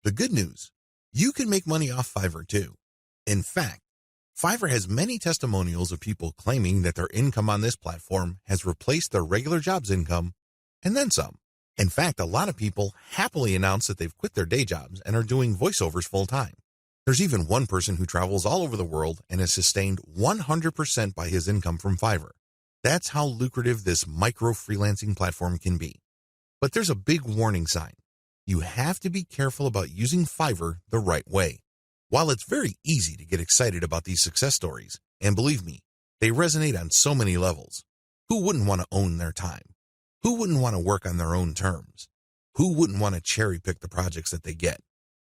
The good news, you can make money off Fiverr too. In fact, Fiverr has many testimonials of people claiming that their income on this platform has replaced their regular job's income and then some. In fact, a lot of people happily announce that they've quit their day jobs and are doing voiceovers full time. There's even one person who travels all over the world and is sustained 100% by his income from Fiverr. That's how lucrative this micro freelancing platform can be. But there's a big warning sign. You have to be careful about using Fiverr the right way. While it's very easy to get excited about these success stories, and believe me, they resonate on so many levels. Who wouldn't want to own their time? Who wouldn't want to work on their own terms? Who wouldn't want to cherry pick the projects that they get?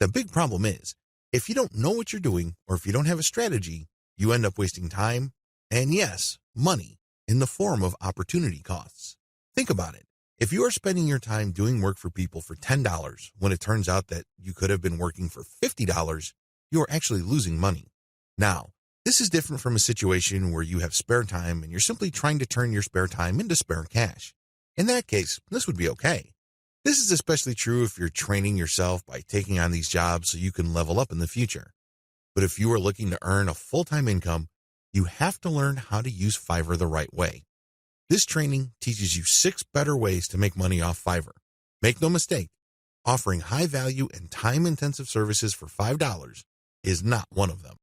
The big problem is, if you don't know what you're doing or if you don't have a strategy, you end up wasting time and, yes, money in the form of opportunity costs. Think about it. If you are spending your time doing work for people for $10 when it turns out that you could have been working for $50, you are actually losing money. Now, this is different from a situation where you have spare time and you're simply trying to turn your spare time into spare cash. In that case, this would be okay. This is especially true if you're training yourself by taking on these jobs so you can level up in the future. But if you are looking to earn a full-time income, you have to learn how to use Fiverr the right way. This training teaches you 6 better ways to make money off Fiverr. Make no mistake, offering high-value and time-intensive services for $5 is not one of them.